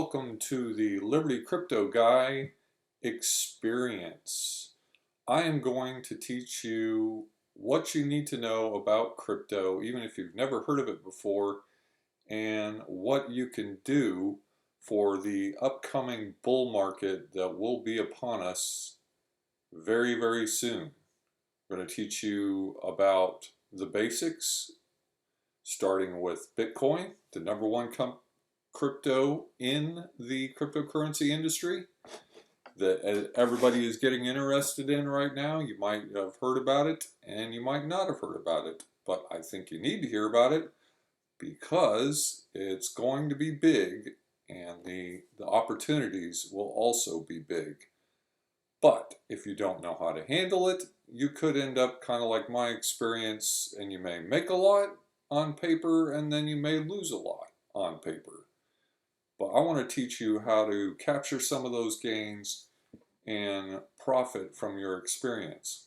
Welcome to the Liberty Crypto Guy experience. I am going to teach you what you need to know about crypto, even if you've never heard of it before, and what you can do for the upcoming bull market that will be upon us very, very soon. I'm going to teach you about the basics, starting with Bitcoin, the number one crypto in the cryptocurrency industry that everybody is getting interested in right now. You might have heard about it and you might not have heard about it, but I think you need to hear about it because it's going to be big and the opportunities will also be big. But if you don't know how to handle it, you could end up kind of like my experience, and you may make a lot on paper and then you may lose a lot on paper. But I want to teach you how to capture some of those gains and profit from your experience.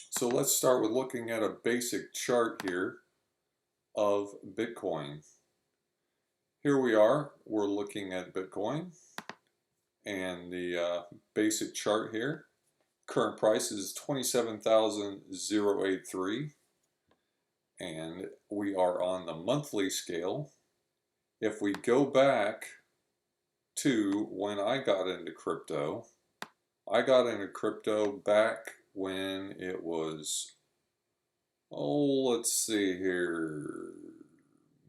So let's start with looking at a basic chart here of Bitcoin. Here we are, we're looking at Bitcoin and the basic chart here. Current price is 27,083 and we are on the monthly scale. If we go back to when I got into crypto back when it was, let's see here,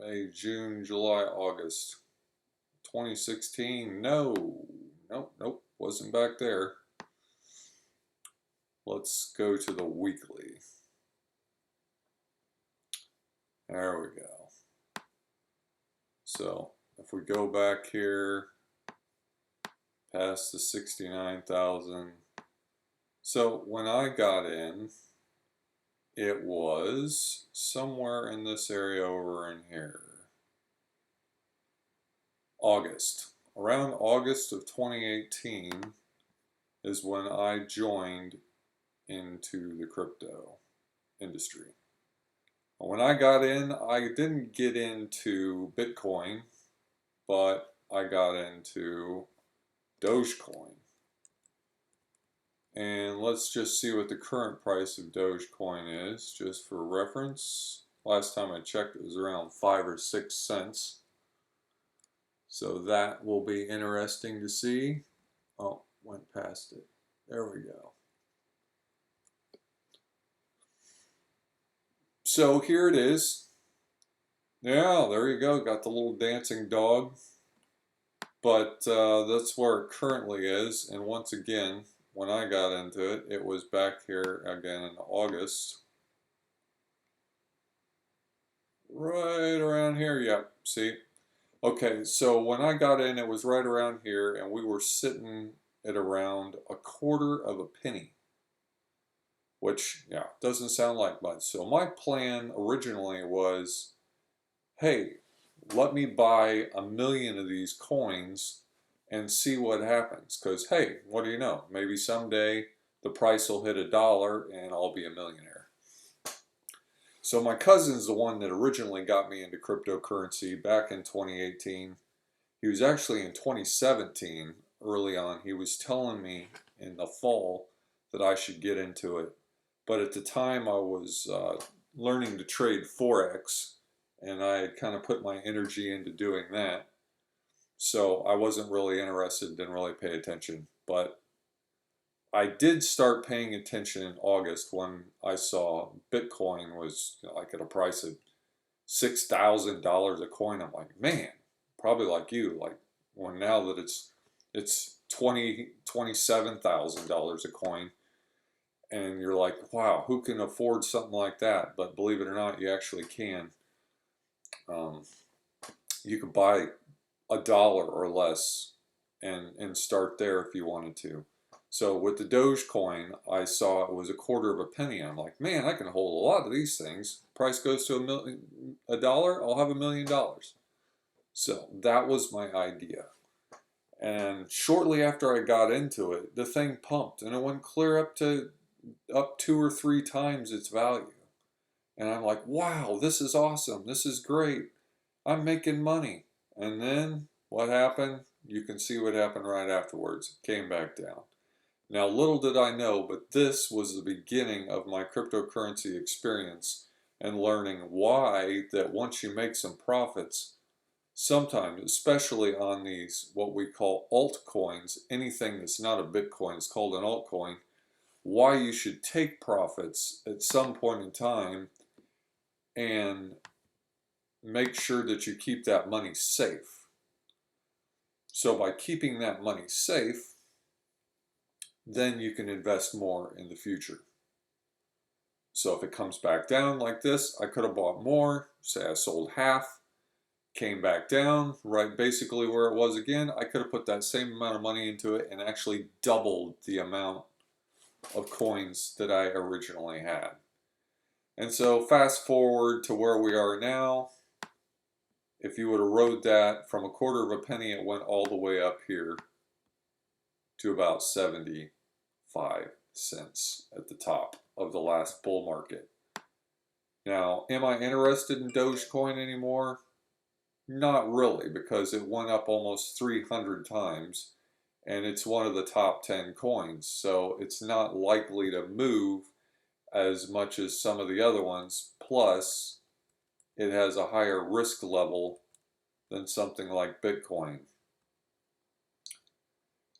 May, June, July, August, 2016. Nope, wasn't back there. Let's go to the weekly. There we go. So if we go back here past the 69,000, so when I got in, it was somewhere in this area over in here. Around August of 2018 is when I joined into the crypto industry. When I got in, I didn't get into Bitcoin, but I got into Dogecoin. And let's just see what the current price of Dogecoin is, just for reference. Last time I checked, it was around 5 or 6 cents. So that will be interesting to see. Oh, went past it. There we go. So here it is. Yeah, there you go. Got the little dancing dog. But that's where it currently is. And once again, when I got into it, it was back here again in August. Right around here, yep, see? Okay, so when I got in, it was right around here, and we were sitting at around a quarter of a penny, which, yeah, doesn't sound like much. So my plan originally was, hey, let me buy 1,000,000 of these coins and see what happens. Because, hey, what do you know? Maybe someday the price will hit $1 and I'll be a millionaire. So my cousin's the one that originally got me into cryptocurrency back in 2018. He was actually in 2017, early on. He was telling me in the fall that I should get into it. But at the time I was learning to trade Forex, and I had kind of put my energy into doing that. So I wasn't really interested, didn't really pay attention. But I did start paying attention in August when I saw Bitcoin was like at a price of $6,000 a coin. I'm like, man, probably like you, like when now that it's $27,000 a coin, and you're like, wow, who can afford something like that? But believe it or not, you actually can. You could buy $1 or less and start there if you wanted to. So with the Dogecoin, I saw it was a quarter of a penny. I'm like, man, I can hold a lot of these things. Price goes to $1, I'll have $1,000,000. So that was my idea. And shortly after I got into it, the thing pumped and it went clear up 2 or 3 times its value. And I'm like, wow, this is awesome. This is great. I'm making money. And then What happened? You can see what happened right afterwards. It came back down. Now, little did I know, but this was the beginning of my cryptocurrency experience and learning why that once you make some profits, sometimes, especially on these what we call altcoins, anything that's not a Bitcoin is called an altcoin, why you should take profits at some point in time and make sure that you keep that money safe. So by keeping that money safe, then you can invest more in the future. So if it comes back down like this, I could have bought more. Say I sold half, came back down, right basically where it was again. I could have put that same amount of money into it and actually doubled the amount of coins that I originally had. And so fast forward to where we are now. If you would have rode that from a quarter of a penny, it went all the way up here to about 75 cents at the top of the last bull market. Now, am I interested in Dogecoin anymore? Not really, because it went up almost 300 times and it's one of the top 10 coins, so it's not likely to move as much as some of the other ones. Plus, it has a higher risk level than something like Bitcoin.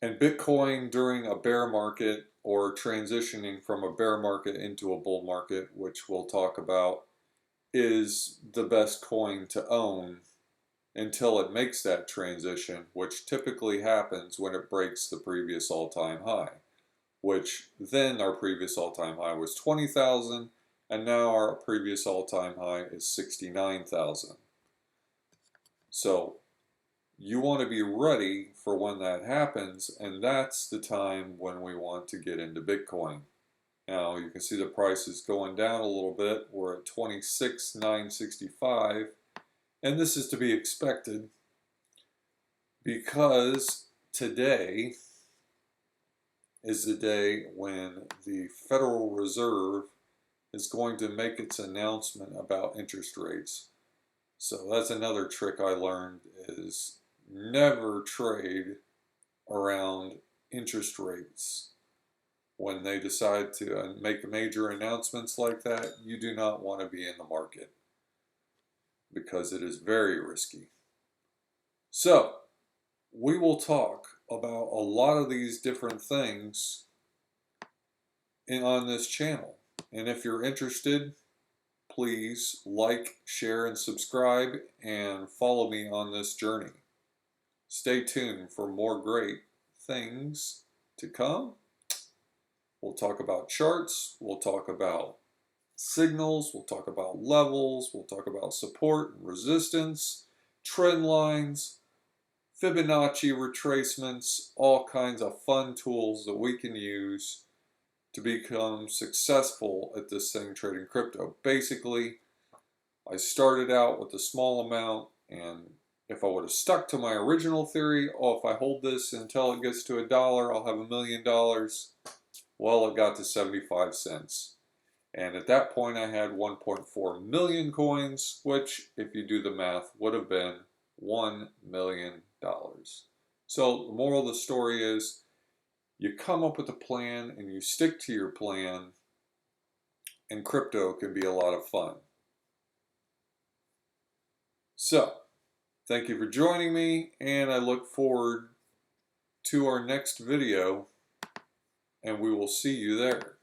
And Bitcoin during a bear market or transitioning from a bear market into a bull market, which we'll talk about, is the best coin to own until it makes that transition, which typically happens when it breaks the previous all-time high, which then our previous all-time high was 20,000 and now our previous all-time high is 69,000. So you want to be ready for when that happens, and that's the time when we want to get into Bitcoin. Now you can see the price is going down a little bit. We're at 26,965, and this is to be expected because today is the day when the Federal Reserve is going to make its announcement about interest rates. So that's another trick I learned, is never trade around interest rates. When they decide to make major announcements like that, you do not want to be in the market because it is very risky. So we will talk about a lot of these different things on this channel. And if you're interested, please like, share, and subscribe and follow me on this journey. Stay tuned for more great things to come. We'll talk about charts, we'll talk about signals, we'll talk about levels, we'll talk about support and resistance, trend lines, Fibonacci retracements, all kinds of fun tools that we can use to become successful at this thing, trading crypto. Basically, I started out with a small amount, and if I would have stuck to my original theory, oh, if I hold this until it gets to $1, I'll have $1 million. Well, it got to 75 cents. And at that point, I had 1.4 million coins, which, if you do the math, would have been $1 million. So the moral of the story is, you come up with a plan and you stick to your plan, and crypto can be a lot of fun. So, thank you for joining me, and I look forward to our next video, and we will see you there.